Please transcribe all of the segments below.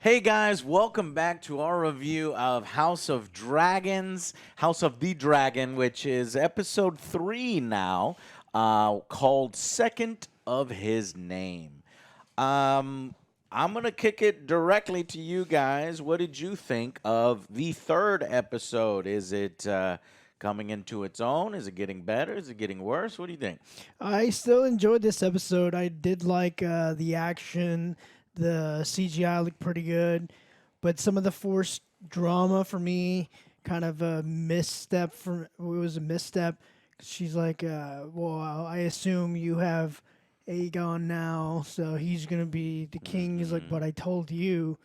Hey guys, welcome back to our review of House of the Dragon, which is episode 3 now, called Second of His Name. I'm going to kick it directly to you guys. What did you think of the third episode? Is it coming into its own? Is it getting better? Is it getting worse? What do you think? I still enjoyed this episode. I did like the action. The CGI looked pretty good, but some of the forced drama for me kind of a misstep. It was a misstep. She's like, "Well, I assume you have Aegon now, so he's gonna be the king." He's like, "But I told you."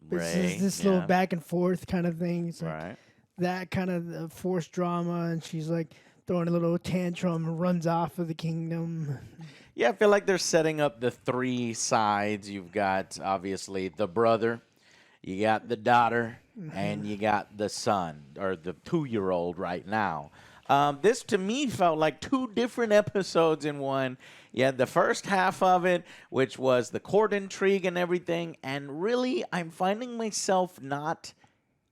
It's Ray, just this little yeah, back and forth kind of thing. It's like right. that kind of forced drama, and she's like throwing a little tantrum and runs off of the kingdom. Yeah, I feel like they're setting up the three sides. You've got, obviously, the brother, you got the daughter, and you got the son, or the 2-year-old right now. This, to me, felt like two different episodes in one. You had the first half of it, which was the court intrigue and everything, and really, I'm finding myself not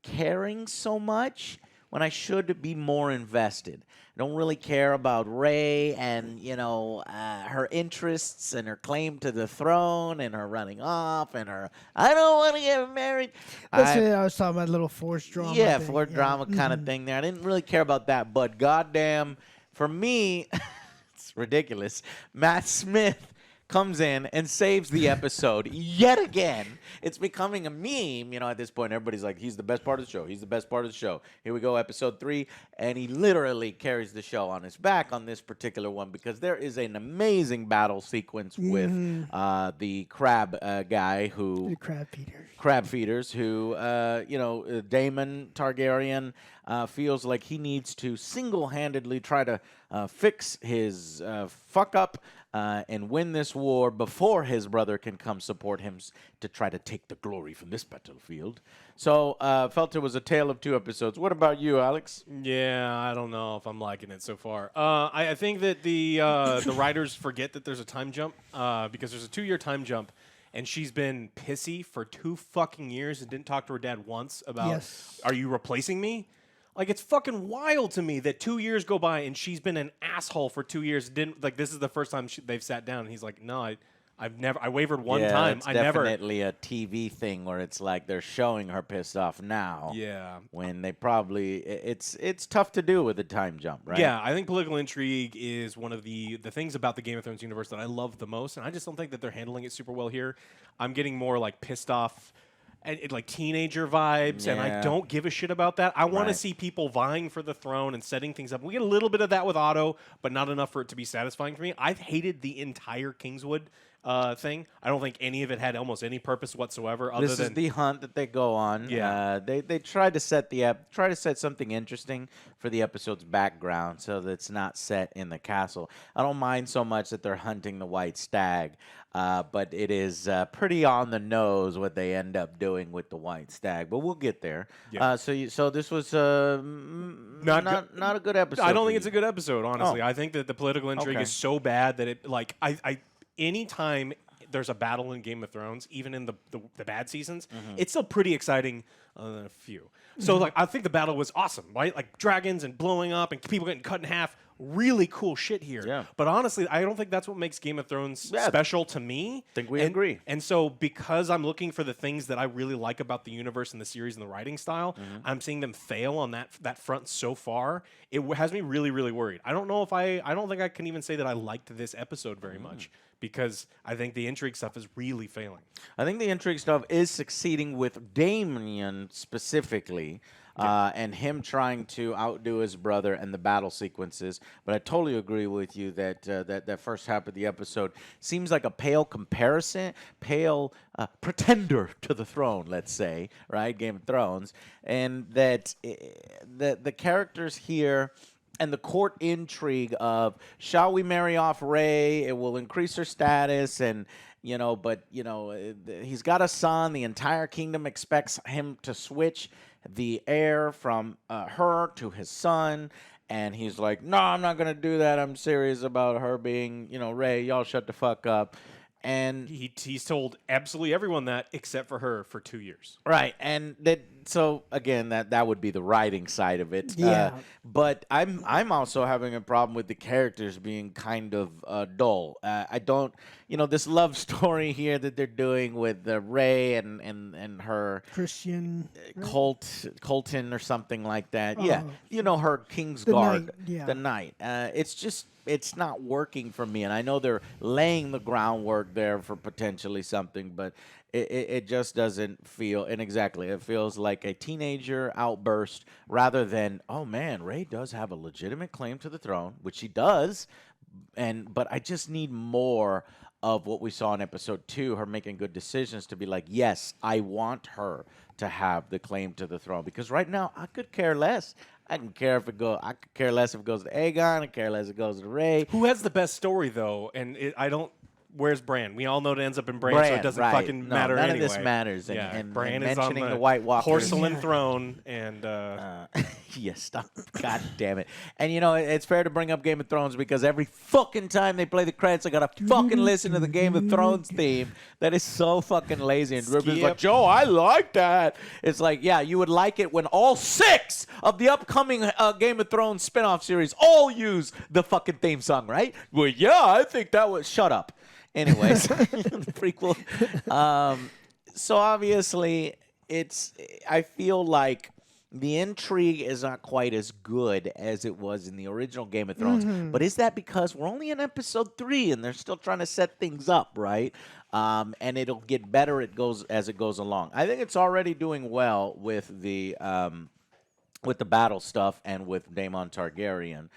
caring so much when I should be more invested. I don't really care about Ray and her interests and her claim to the throne and her running off and her I don't want to get married. That's I it. I was talking about a little forced drama. Yeah, thing. for drama kind of thing there. I didn't really care about that, but goddamn, for me, it's ridiculous. Matt Smith comes in and saves the episode yet again. It's becoming a meme, at this point. Everybody's like, he's the best part of the show. He's the best part of the show. Here we go, episode 3. And he literally carries the show on his back on this particular one because there is an amazing battle sequence with the crab guy who The Crabfeeders. Crabfeeders, who, Daemon Targaryen feels like he needs to single-handedly try to fix his fuck up and win this war before his brother can come support him to try to take the glory from this battlefield. So, felt it was a tale of two episodes. What about you, Alex? Yeah, I don't know if I'm liking it so far. I think that the writers forget that there's a time jump because there's a 2-year time jump, and she's been pissy for 2 fucking years and didn't talk to her dad once about, Yes. are you replacing me? Like, it's fucking wild to me that 2 years go by and she's been an asshole for 2 years. This is the first time they've sat down, and he's like, no, I wavered one time. It's I never. definitely a TV thing where it's like they're showing her pissed off now. Yeah. When they probably it's tough to do with a time jump, right? Yeah, I think political intrigue is one of the things about the Game of Thrones universe that I love the most, and I just don't think that they're handling it super well here. I'm getting more like pissed off and like teenager vibes, and I Yeah. don't give a shit about that. I want to Right. see people vying for the throne and setting things up. We get a little bit of that with Otto, but not enough for it to be satisfying for me. I've hated the entire Kingswood thing. I don't think any of it had almost any purpose whatsoever. Other This than is the hunt that they go on. Yeah. They try to set something interesting for the episode's background, so that it's not set in the castle. I don't mind so much that they're hunting the white stag, but it is pretty on the nose what they end up doing with the white stag. But we'll get there. Yeah. So this was Not not a good episode. I don't for think it's you. a good episode, honestly. Oh. I think that the political intrigue Okay. is so bad that it like I anytime there's a battle in Game of Thrones, even in the bad seasons, Mm-hmm. it's still pretty exciting other than a few. So like I think the battle was awesome, right? Like dragons and blowing up and people getting cut in half. Really cool shit here. Yeah. But honestly, I don't think that's what makes Game of Thrones Yeah. special to me. Think we And- agree. And so because I'm looking for the things that I really like about the universe and the series and the writing style, Mm-hmm. I'm seeing them fail on that front so far. It has me really, really worried. I don't know if I don't think I can even say that I liked this episode very much because I think the intrigue stuff is really failing. I think the intrigue stuff is succeeding with Daemon specifically, and him trying to outdo his brother and the battle sequences. But I totally agree with you that that first half of the episode seems like a pale comparison, pale pretender to the throne, let's say, right? Game of Thrones, and that the characters here. And the court intrigue of shall we marry off Ray? It will increase her status, and he's got a son. The entire kingdom expects him to switch the heir from her to his son, and he's like, "No, I'm not gonna do that. I'm serious about her being, Ray. Y'all shut the fuck up." And He's told absolutely everyone that except for her for 2 years. right, and so again that would be the writing side of it. Yeah. But I'm also having a problem with the characters being kind of dull. I don't, this love story here that they're doing with Ray and her Christian. Colton or something like that. Oh. Yeah, her King's The Guard, knight, yeah. the knight. It's not working for me, and I know they're laying the groundwork there for potentially something, but it just doesn't feel. And exactly, it feels like a teenager outburst rather than, oh man, Ray does have a legitimate claim to the throne, which he does, but I just need more of what we saw in episode 2, her making good decisions to be like, yes, I want her to have the claim to the throne, because right now I could care less. I could care less if it goes to Aegon. I care less if it goes to Ray. Who has the best story though? And I don't. Where's Bran? We all know it ends up in Bran, so it doesn't right. fucking No, matter none anyway. of this matters. And Bran is on mentioning the White Walkers. porcelain throne, and Yeah, stop. God damn it. And it's fair to bring up Game of Thrones because every fucking time they play the credits, I gotta fucking listen to the Game of Thrones theme. That is so fucking lazy. And Ruben's like, Joe, I like that. It's like, yeah, you would like it when all 6 of the upcoming Game of Thrones spinoff series all use the fucking theme song, right? Well, yeah, I think that was. Shut up. Anyways, the prequel. So obviously, I feel like the intrigue is not quite as good as it was in the original Game of Thrones. But is that because we're only in episode 3 and they're still trying to set things up, right? And it'll get better as it goes along. I think it's already doing well with the battle stuff and with Daemon Targaryen.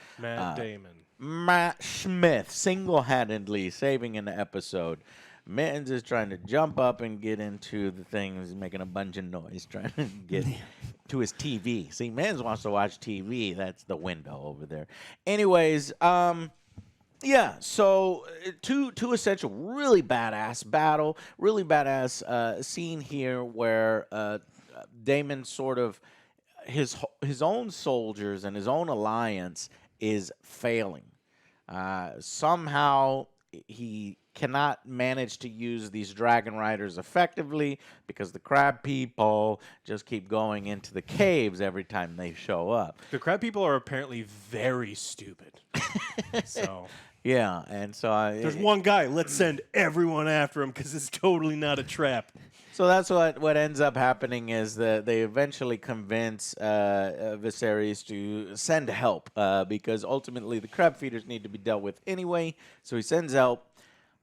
Matt Smith single-handedly saving an episode. Mittens is trying to jump up and get into the thing. He's making a bunch of noise trying to get to his TV. See, Mittens wants to watch TV. That's the window over there. Anyways, yeah, so two essential, really badass battle, really badass scene here where Daemon sort of, his own soldiers and his own alliance is failing. Somehow he cannot manage to use these dragon riders effectively because the crab people just keep going into the caves every time they show up. The crab people are apparently very stupid. So yeah, and so there's one guy. Let's send everyone after him because it's totally not a trap. So that's what ends up happening is that they eventually convince Viserys to send help because ultimately the Crabfeeders need to be dealt with anyway. So he sends help,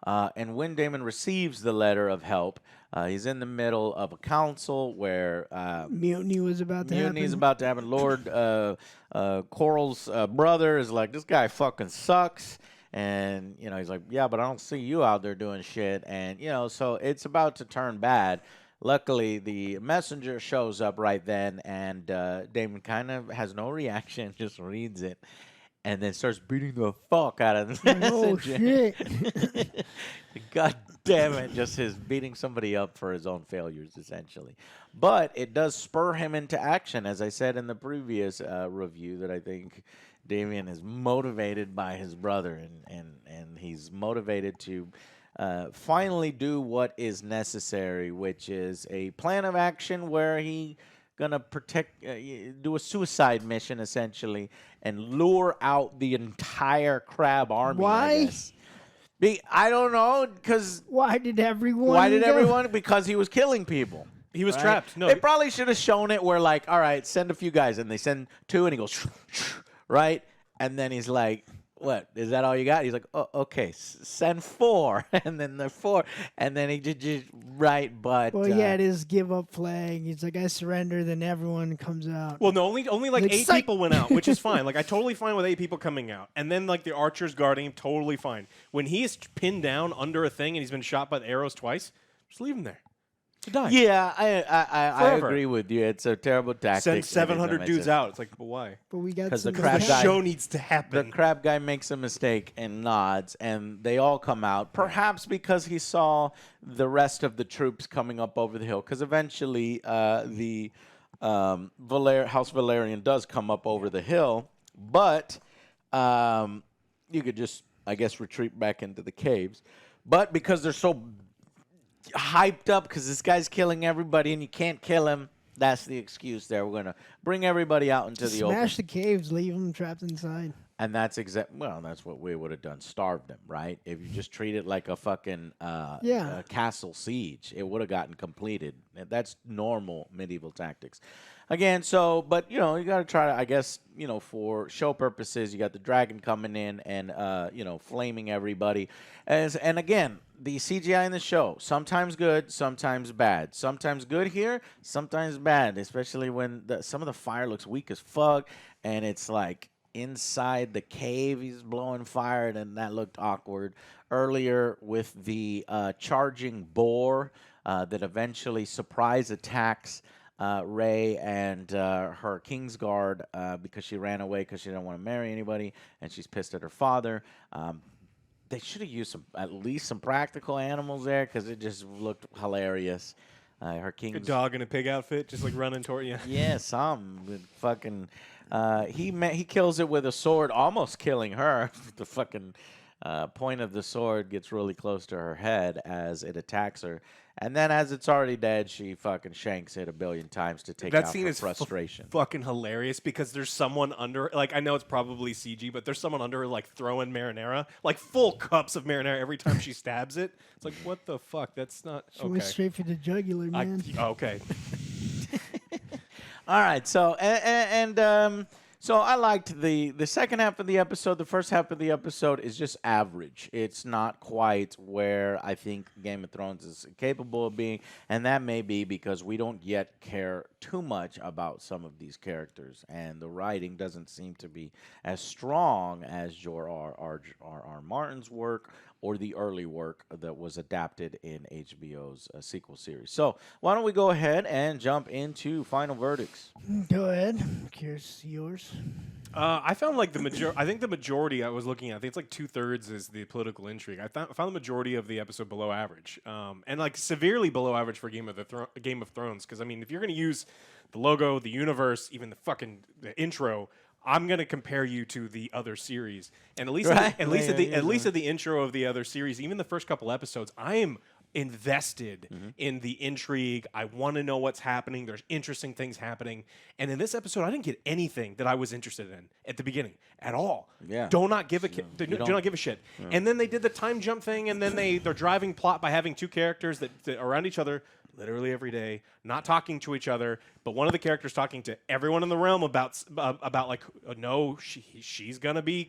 and when Daemon receives the letter of help, he's in the middle of a council where Mutiny was about to mutiny is happen. about to happen. Lord Coral's brother is like, this guy fucking sucks. And, he's like, yeah, but I don't see you out there doing shit. And, so it's about to turn bad. Luckily, the messenger shows up right then, and Daemon kind of has no reaction, just reads it, and then starts beating the fuck out of the messenger. Oh, shit. God damn it, just his beating somebody up for his own failures, essentially. But it does spur him into action, as I said in the previous review, that I think Daemon is motivated by his brother, and he's motivated to finally do what is necessary, which is a plan of action where he gonna do a suicide mission essentially and lure out the entire crab army. Why? I guess. I don't know, because Why did everyone? Because he was killing people. He was right? trapped. No, They probably should have shown it where, like, all right, send a few guys, and they send 2, and he goes, right? And then he's like, what, is that all you got? He's like, oh, okay, send 4. And then the 4. And then he just right, but. Well, he had his give up flag. He's like, I surrender. Then everyone comes out. well, no, only like Like, 8 psych. people went out, which is fine. Like, I totally fine with 8 people coming out. And then, like, the archers guarding him, totally fine. When he is pinned down under a thing and he's been shot by the arrows twice, just leave him there to die. Yeah, I Forever. agree with you. It's a terrible tactic. Send 700 dudes out. It's like, but why? But we got 'Cause the some crab The guy- show needs to The happen. crab guy makes a mistake and nods, and they all come out, perhaps because he saw the rest of the troops coming up over the hill, because eventually the House Valerian does come up over the hill, but you could just, I guess, retreat back into the caves. But because they're so hyped up because this guy's killing everybody and you can't kill him, that's the excuse there. We're going to bring everybody out into the open. Smash the caves, leave them trapped inside. And that's that's what we would have done. Starved them, right? If you just treat it like a fucking a castle siege, it would have gotten completed. That's normal medieval tactics. Again, but you got to try to, I guess, for show purposes, you got the dragon coming in and flaming everybody. And again, the CGI in the show, sometimes good, sometimes bad. Sometimes good here, sometimes bad, especially when some of the fire looks weak as fuck, and it's like inside the cave he's blowing fire, and that looked awkward. Earlier with the charging boar that eventually surprise attacks Rey and her Kingsguard because she ran away because she didn't want to marry anybody, and she's pissed at her father. They should have used at least some practical animals there because it just looked hilarious. Her King's a dog in a pig outfit, just like running toward you. Yeah, some fucking. He kills it with a sword, almost killing her. The fucking point of the sword gets really close to her head as it attacks her. And then as it's already dead, she fucking shanks it 1 billion times to take that out scene her is frustration. Fucking hilarious because there's someone under, like, I know it's probably CG, but there's someone under her, like, throwing marinara, like full cups of marinara every time she stabs it. It's like, what the fuck? That's not She went straight for the jugular, man. Okay. All right, so so I liked the second half of the episode. The first half of the episode is just average. It's not quite where I think Game of Thrones is capable of being, and that may be because we don't yet care too much about some of these characters, and the writing doesn't seem to be as strong as George R. Martin's work or the early work that was adapted in HBO's sequel series. So why don't we go ahead and jump into final verdicts? Go ahead. Here's yours. I found like I think the majority I was looking at, I think it's like 2/3 is the political intrigue. I found the majority of the episode below average, and like severely below average for Game of Thrones. Because I mean, if you're going to use the logo, the universe, even the intro, I'm gonna compare you to the other series, and at least at least at the intro of the other series, even the first couple episodes, I am invested in the intrigue. I want to know what's happening. There's interesting things happening, and in this episode, I didn't get anything that I was interested in at the beginning at all. Yeah, do not give a shit. Yeah. And then they did the time jump thing, and then they're driving plot by having two characters that are around each other literally every day, not talking to each other, but one of the characters talking to everyone in the realm about like, no, she's gonna be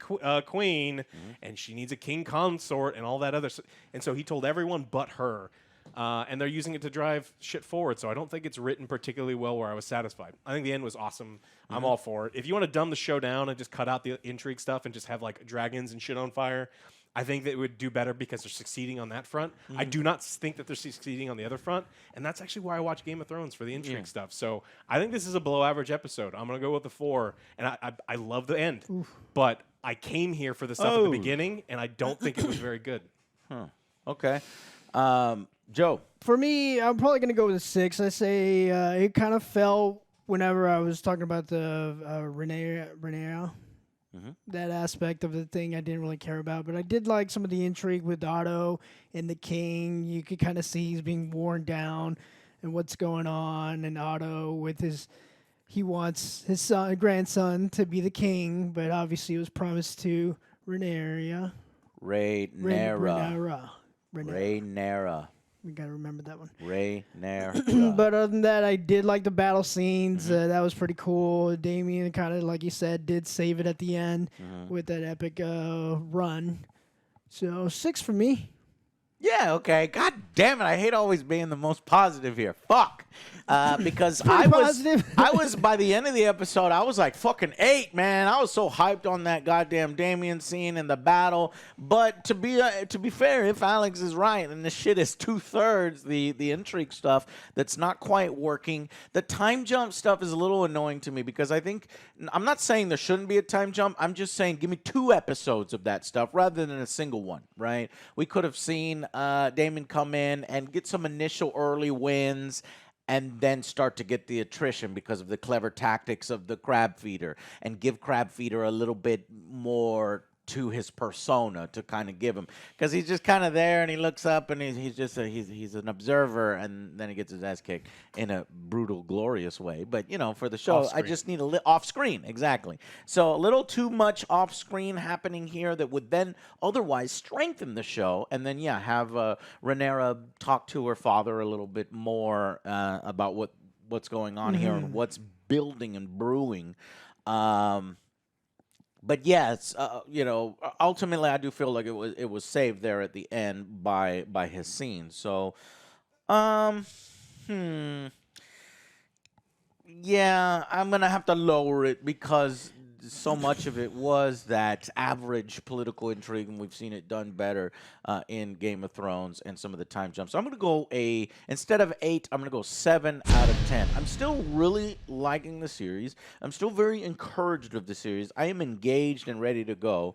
queen, and she needs a king consort and all that other. And so he told everyone but her, and they're using it to drive shit forward. So I don't think it's written particularly well where I was satisfied. I think the end was awesome. I'm all for it. If you want to dumb the show down and just cut out the intrigue stuff and just have like dragons and shit on fire, I think that it would do better because they're succeeding on that front. I do not think that they're succeeding on the other front, and that's actually why I watch Game of Thrones, for the intrigue stuff. So I think this is a below-average episode. I'm going to go with the 4, and I love the end. But I came here for the stuff at the beginning, and I don't think it was very good. Okay. Joe? For me, I'm probably going to go with a 6. I say it kind of fell whenever I was talking about the Rhaenyra. That aspect of the thing I didn't really care about, but I did like some of the intrigue with Otto and the king. You could kind of see he's being worn down and what's going on, and Otto with he wants his grandson to be the king, but obviously it was promised to Rhaenyra. We gotta remember that one. Rhaenyra. But other than that, I did like the battle scenes. That was pretty cool. Daemon kind of, like you said, did save it at the end with that epic run. So 6 for me. Yeah, okay. God damn it. I hate always being the most positive here. Fuck. Because I was by the end of the episode, I was like fucking 8, man. I was so hyped on that goddamn Damien scene and the battle. But to be fair, if Alex is right and this shit is 2/3 the intrigue stuff that's not quite working, the time jump stuff is a little annoying to me because I think I'm not saying there shouldn't be a time jump. I'm just saying give me 2 episodes of that stuff rather than a single one, right? We could have seen Daemon come in and get some initial early wins and then start to get the attrition because of the clever tactics of the Crabfeeder and give Crabfeeder a little bit more to his persona to kind of give him, because he's just kind of there and he looks up and he's just he's an observer, and then he gets his ass kicked in a brutal, glorious way. But for the show, I just need off screen, exactly. So a little too much off screen happening here that would then otherwise strengthen the show, and then have Rhaenyra talk to her father a little bit more about what's going on here and what's building and brewing. But yes, ultimately I do feel like it was saved there at the end by his scene. So, yeah, I'm gonna have to lower it because so much of it was that average political intrigue, and we've seen it done better in Game of Thrones and some of the time jumps. So I'm going to go instead of 8, I'm going to go 7 out of 10. I'm still really liking the series. I'm still very encouraged of the series. I am engaged and ready to go.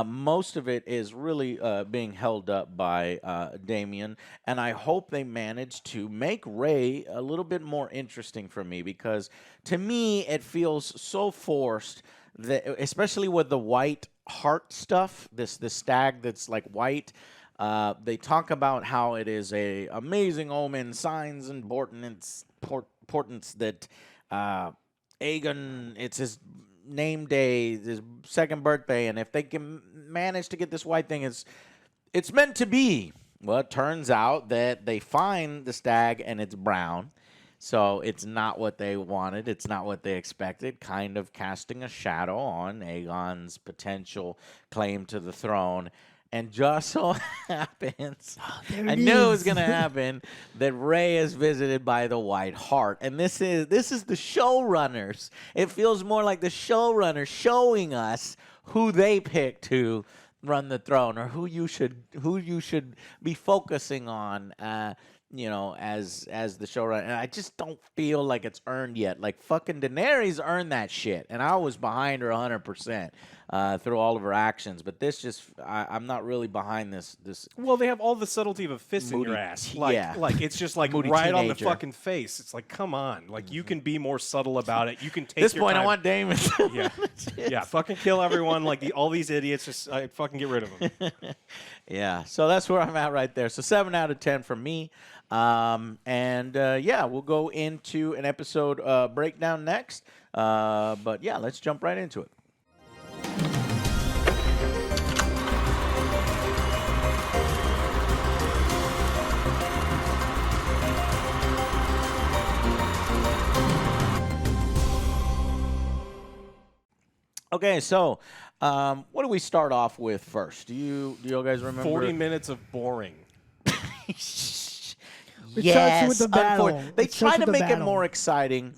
Most of it is really being held up by Daemon, and I hope they manage to make Rey a little bit more interesting for me, because to me it feels so forced. Especially with the white heart stuff, this stag that's like white. They talk about how it is a amazing omen, signs and importance that Aegon, it's his name day, his second birthday, and if they can manage to get this white thing, it's meant to be. Well, it turns out that they find the stag and it's brown. So it's not what they wanted. It's not what they expected, kind of casting a shadow on Aegon's potential claim to the throne. And just so happens, I knew it was going to happen, that Rey is visited by the White Hart. And this is the showrunners. It feels more like the showrunners showing us who they picked to run the throne, or who you should be focusing on as the showrunner. And I just don't feel like it's earned yet. Like fucking Daenerys earned that shit, and I was behind her 100% through all of her actions. But this I'm not really behind this. Well, they have all the subtlety of a fist in your ass. Like it's just like moody right teenager on the fucking face. It's like, come on. Like you can be more subtle about it. You can take this your point time. I want Daemon. Yeah, fucking kill everyone. Like all these idiots. Just fucking get rid of them. Yeah, so that's where I'm at right there. So 7 out of 10 for me. We'll go into an episode breakdown next. But yeah, let's jump right into it. Okay, so what do we start off with first? Do you guys remember? 40 minutes of boring. Starts with the battle. They try to make it more exciting.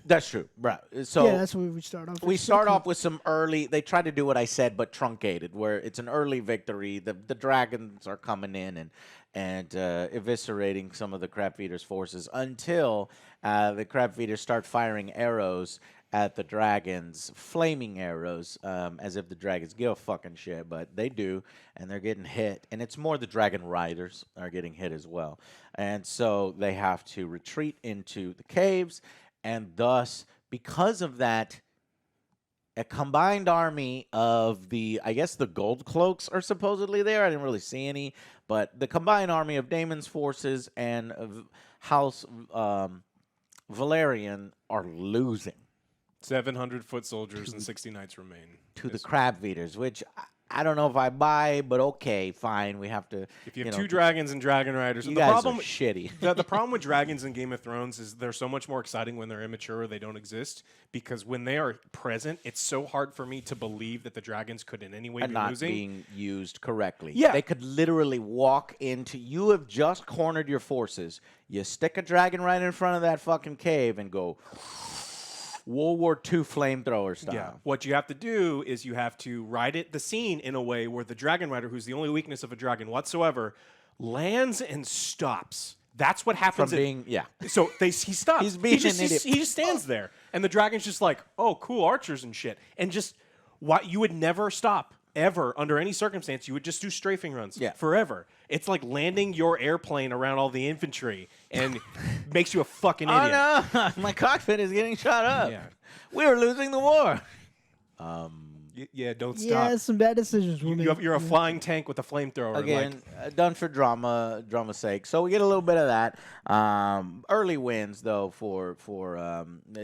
That's true, right? So yeah, that's where we start off. We start off with some early. They try to do what I said, but truncated, where it's an early victory. The dragons are coming in and eviscerating some of the Crabfeeders' forces until the Crabfeeders start firing arrows at the dragons, flaming arrows, as if the dragons give a fucking shit, but they do, and they're getting hit. And it's more the dragon riders are getting hit as well. And so they have to retreat into the caves, and thus, because of that, a combined army of I guess the gold cloaks are supposedly there. I didn't really see any, but the combined army of Daemon's forces and of House Valerian are losing. 700 foot soldiers and 60 knights remain. To the Crabfeeders, which I don't know if I buy, but okay, fine. We have to. If you have two dragons and dragon riders, you the guys problem are shitty. the problem with dragons in Game of Thrones is they're so much more exciting when they're immature or they don't exist. Because when they are present, it's so hard for me to believe that the dragons could in any way be not losing. Being used correctly. Yeah, they could literally walk into. You have just cornered your forces. You stick a dragon right in front of that fucking cave and go World War II flamethrower style. Yeah. What you have to do is you have to write the scene in a way where the dragon rider, who's the only weakness of a dragon whatsoever, lands and stops. That's what happens. So he stops. He's being an idiot. He just stands there, and the dragon's just like, "Oh, cool archers and shit," and just you would never stop. Ever, under any circumstance, you would just do strafing runs forever. It's like landing your airplane around all the infantry and makes you a fucking idiot. Oh, no. My cockpit is getting shot up. Yeah. We are losing the war. Yeah, don't stop. Yeah, some bad decisions were made. You're a flying tank with a flamethrower. Again, done for drama's sake. So we get a little bit of that. Early wins though for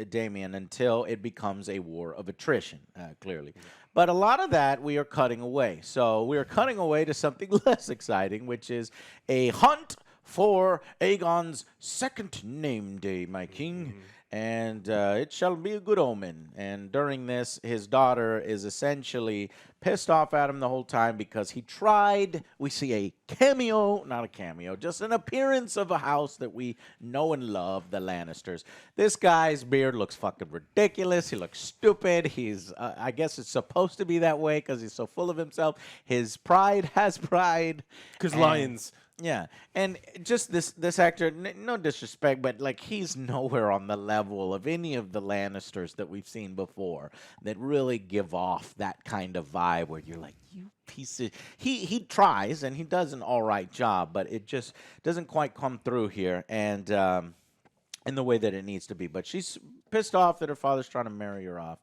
Daemon until it becomes a war of attrition. Clearly, but a lot of that we are cutting away. So we are cutting away to something less exciting, which is a hunt for Aegon's second name day, my king. And it shall be a good omen. And during this, his daughter is essentially pissed off at him the whole time because he tried. We see a cameo, not a cameo, just an appearance of a house that we know and love, the Lannisters. This guy's beard looks fucking ridiculous. He looks stupid. He's, I guess it's supposed to be that way because he's so full of himself. His pride has pride. Because lions. Yeah, and just this actor, no disrespect, but like he's nowhere on the level of any of the Lannisters that we've seen before that really give off that kind of vibe where you're like, you piece of... He tries, and he does an all right job, but it just doesn't quite come through here, and in the way that it needs to be. But she's pissed off that her father's trying to marry her off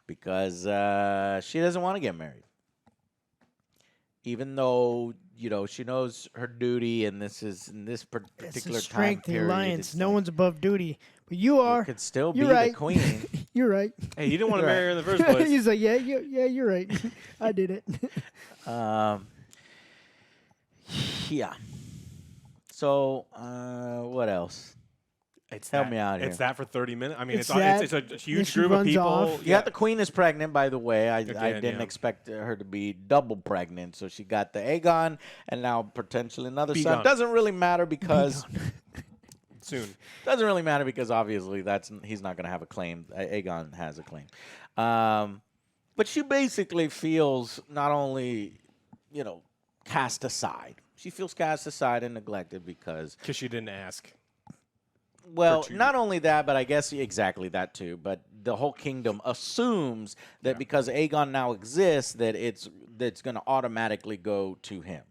because she doesn't want to get married. Even though, you know, she knows her duty, and this is in this particular It's a time strength in period. alliance. No one's above duty. But you are. You could still be You're right. the queen. You're right. Hey, you didn't want to Right. marry her in the first place. He's like, yeah, you're right. I did it. Yeah. So, what else? Help me out here. It's that for 30 minutes. I mean, It's it's a that, huge she group of runs people. off. Yeah, the queen is pregnant, by the way. I Again, didn't yeah. expect her to be double pregnant. So she got the Aegon and now potentially another son. Begon. Doesn't really matter because... Soon. Doesn't really matter because obviously he's not going to have a claim. Aegon has a claim. But she basically feels not only, you know, cast aside. She feels cast aside and neglected because... Because she didn't ask. Well, not only that, but I guess exactly that too. But the whole kingdom assumes that because Aegon now exists, that it's going to automatically go to him.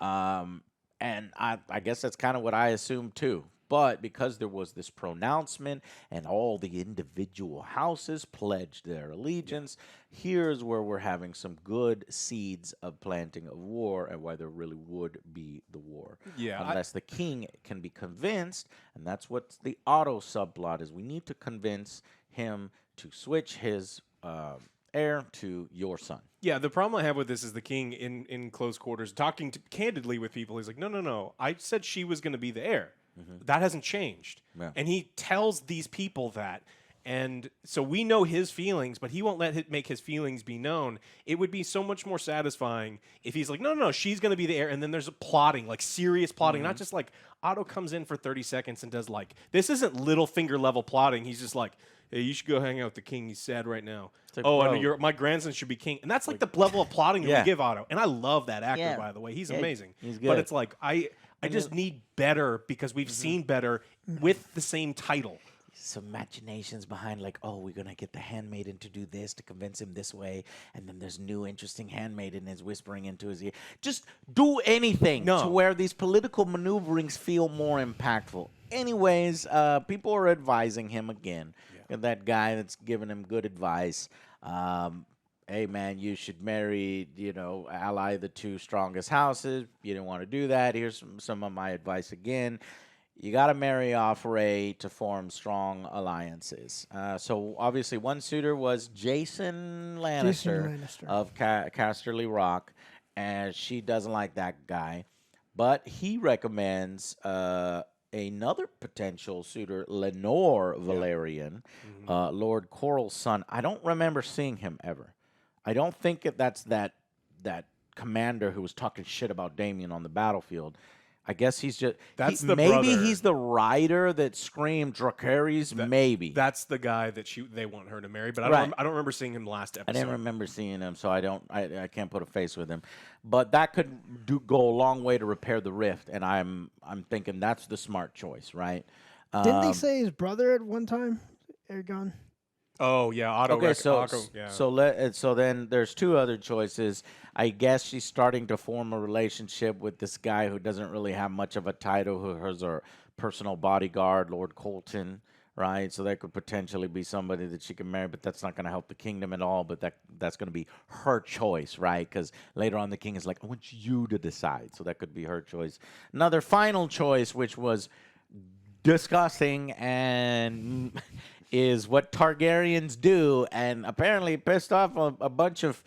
And I guess that's kind of what I assumed too. But because there was this pronouncement and all the individual houses pledged their allegiance, here's where we're having some good seeds of planting of war and why there really would be the war. Yeah, Unless the king can be convinced, and that's what the Otto subplot is. We need to convince him to switch his heir to your son. Yeah, the problem I have with this is the king in close quarters talking candidly with people. He's like, no. I said she was going to be the heir. That hasn't changed. Yeah. And he tells these people that. And so we know his feelings, but he won't make his feelings be known. It would be so much more satisfying if he's like, no, she's going to be the heir. And then there's a plotting, like serious plotting, not just like Otto comes in for 30 seconds and does like, this isn't little finger level plotting. He's just like, hey, you should go hang out with the king. He's sad right now. like, And my grandson should be king. And that's like the level of plotting that we give Otto. And I love that actor, Yeah. by the way. He's Yeah, amazing. he's good. But it's like, I just need better because we've seen better with the same title. Some machinations behind, like, oh, we're going to get the handmaiden to do this to convince him this way. And then there's new interesting handmaiden is whispering into his ear. Just do anything to where these political maneuverings feel more impactful. Anyways, people are advising him again. That guy that's giving him good advice. Hey, man, you should marry, ally the two strongest houses. You didn't want to do that. Here's some of my advice again. You got to marry off Ray to form strong alliances. So, obviously, one suitor was Jason Lannister. Of Casterly Rock, and she doesn't like that guy. But he recommends another potential suitor, Lenore Valerian, Lord Coral's son. I don't remember seeing him ever. I don't think that's that commander who was talking shit about Daemon on the battlefield. I guess he's just... maybe he's the rider that screamed Dracarys, maybe. That's the guy that they want her to marry, but I don't remember seeing him last episode. I didn't remember seeing him, so I can't put a face with him. But that could go a long way to repair the rift, and I'm thinking that's the smart choice, right? Didn't they say his brother at one time, Aegon? Oh yeah, Otto. Okay, yeah. so then there's two other choices. I guess she's starting to form a relationship with this guy who doesn't really have much of a title, who has her personal bodyguard, Lord Colton, right? So that could potentially be somebody that she can marry, but that's not going to help the kingdom at all. But that's going to be her choice, right? Because later on, the king is like, I want you to decide. So that could be her choice. Another final choice, which was disgusting and is what Targaryens do, and apparently pissed off a bunch of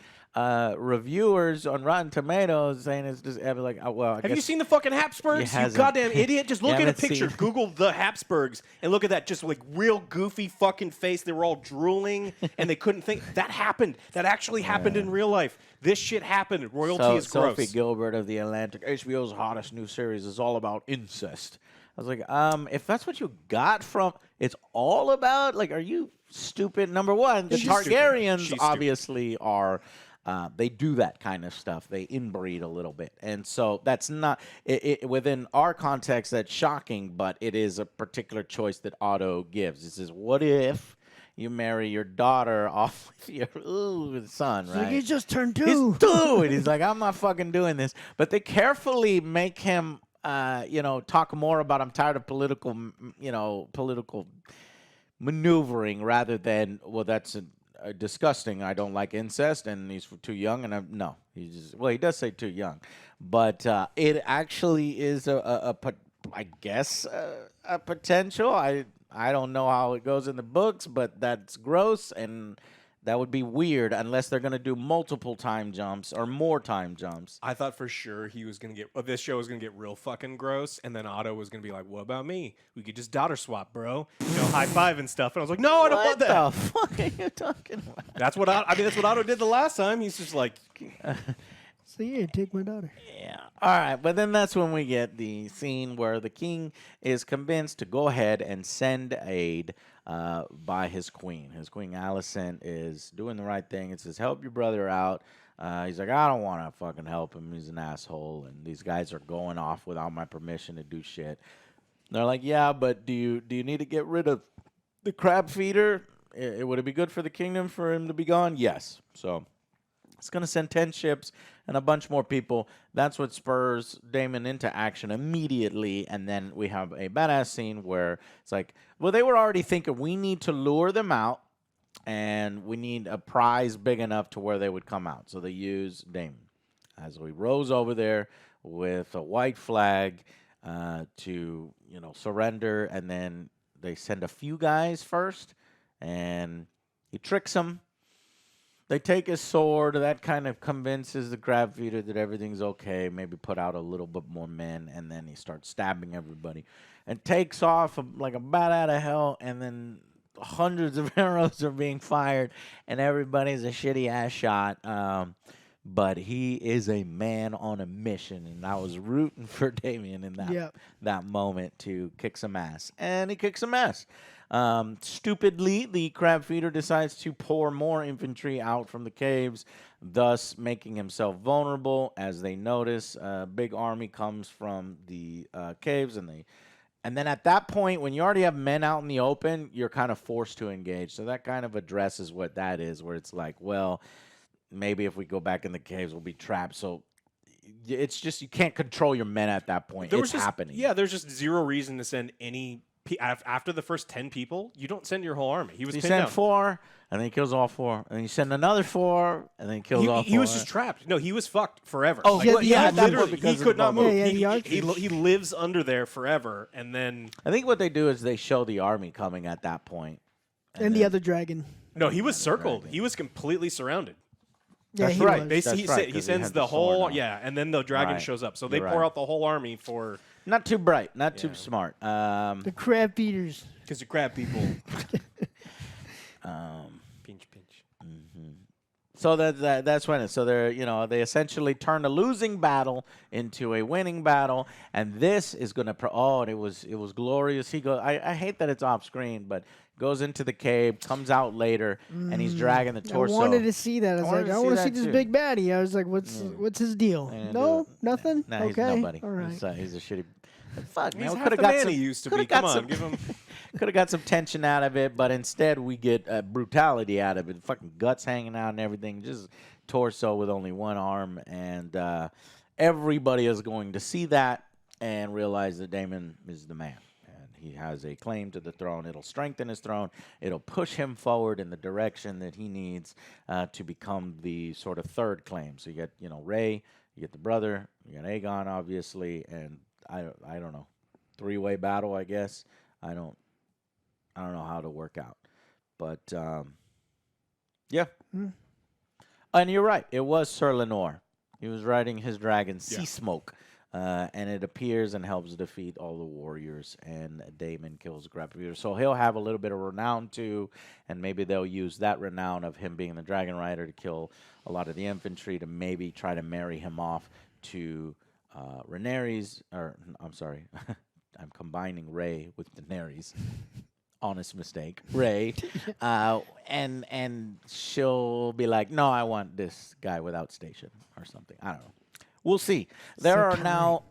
reviewers on Rotten Tomatoes saying it's just like, oh, well, I Have guess you seen the fucking Habsburgs? You goddamn idiot. Just look at a haven't picture. seen- Google the Habsburgs and look at that just like real goofy fucking face. They were all drooling and they couldn't think. That happened. That actually happened in real life. This shit happened. Royalty is gross. Sophie Gilbert of The Atlantic, HBO's hottest new series is all about incest. I was like, if that's what you got from, it's all about, like, are you stupid? Number one, the She's stupid. Targaryens She's obviously are, they do that kind of stuff. They inbreed a little bit. And so that's not, within our context, that's shocking, but it is a particular choice that Otto gives. It says, what if you marry your daughter off with your son, right? Like, he just turned 2. He's 2, and he's like, I'm not fucking doing this. But they carefully make him, talk more about I'm tired of political maneuvering rather than, well, that's disgusting. I don't like incest, and he's too young. And no, he does say too young, but it actually is a potential. I don't know how it goes in the books, but that's gross, and that would be weird unless they're going to do multiple time jumps or more time jumps. I thought for sure he was going to get, this show was going to get real fucking gross, and then Otto was going to be like, what about me? We could just daughter swap, bro. High five and stuff. And I was like, no, I don't want that. What the fuck are you talking about? That's what that's what Otto did the last time. He's just like, So yeah, take my daughter. Yeah. All right. But then that's when we get the scene where the king is convinced to go ahead and send aid by his queen. His queen, Alicent, is doing the right thing. It says, help your brother out. He's like, I don't want to fucking help him. He's an asshole. And these guys are going off without my permission to do shit. They're like, yeah, but do you need to get rid of the crab feeder? Would it be good for the kingdom for him to be gone? Yes. So it's going to send 10 ships and a bunch more people. That's what spurs Daemon into action immediately. And then we have a badass scene where it's like, well, they were already thinking we need to lure them out and we need a prize big enough to where they would come out. So they use Daemon as we rose over there with a white flag to, surrender. And then they send a few guys first and he tricks them. They take his sword. That kind of convinces the crab feeder that everything's okay. Maybe put out a little bit more men. And then he starts stabbing everybody. And takes off like a bat out of hell. And then hundreds of arrows are being fired. And everybody's a shitty-ass shot. But he is a man on a mission. And I was rooting for Daemon in that moment to kick some ass. And he kicks some ass. Stupidly, the crab feeder decides to pour more infantry out from the caves, thus making himself vulnerable. As they notice, a big army comes from the caves, and then at that point, when you already have men out in the open, you're kind of forced to engage. So that kind of addresses what that is, where it's like, well, maybe if we go back in the caves, we'll be trapped. So it's just you can't control your men at that point. It's happening. Yeah, there's just zero reason to send any. After the first 10 people, you don't send your whole army. He sent down. 4, and then he kills all 4. And then you send another 4, and then he kills all 4. He was just trapped. No, he was fucked forever. Oh, yeah, literally, he could not move. Yeah, he lives under there forever, and then... I think what they do is they show the army coming at that point. And the other dragon. No, he was circled. He was completely surrounded. Yeah, That's he right. was. Basically, he sends the whole... sword on. and then the dragon shows up. So they pour out the whole army for... Not too bright, not too smart. The crab feeders. Because you crab people. Pinch. So that's when so they essentially turn a losing battle into a winning battle, and this is gonna it was glorious. He goes, I hate that it's off screen, but goes into the cave, comes out later, and he's dragging the torso. I wanted to see that. I was like, I want to see this big baddie. I was like, what's his deal? No, nothing. Nah, okay, he's nobody. all right. He's a shitty. Fuck, He's man. We half could have the got man some. he used to coulda be. got Come on, some- give him... Could have got some tension out of it, but instead we get brutality out of it. Fucking guts hanging out and everything. Just torso with only one arm. And everybody is going to see that and realize that Daemon is the man. And he has a claim to the throne. It'll strengthen his throne. It'll push him forward in the direction that he needs to become the sort of third claim. So you get, Rey, you get the brother, you got Aegon, obviously, and I don't know, three-way battle, I guess. I don't know how to work out, but yeah. And you're right. It was Sir Lenore. He was riding his dragon, Sea Smoke. And it appears and helps defeat all the warriors, and Daemon kills the Crabfeeders. So he'll have a little bit of renown too, and maybe they'll use that renown of him being the dragon rider to kill a lot of the infantry, to maybe try to marry him off to Rhaenyra's, or I'm sorry, I'm combining Rey with Daenerys. Honest mistake, Rey, and she'll be like, no, I want this guy without station or something. I don't know. We'll see. There are now,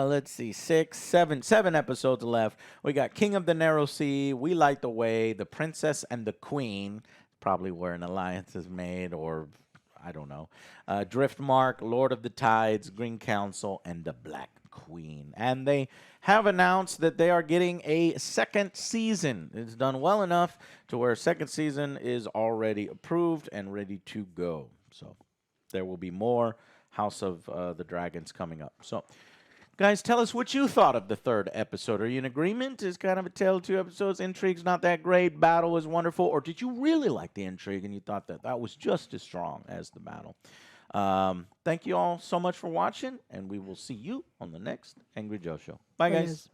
let's see, 7 episodes left. We got King of the Narrow Sea, We Light the Way, The Princess and the Queen, probably where an alliance is made, or I don't know. Driftmark, Lord of the Tides, Green Council, and The Black Queen. And they have announced that they are getting a second season. It's done well enough to where a second season is already approved and ready to go. So there will be more House of the Dragons coming up. So, guys, tell us what you thought of the third episode. Are you in agreement? It's kind of a tale of two episodes. Intrigue's not that great. Battle was wonderful. Or did you really like the intrigue and you thought that was just as strong as the battle? Thank you all so much for watching, and we will see you on the next Angry Joe Show. Bye, guys.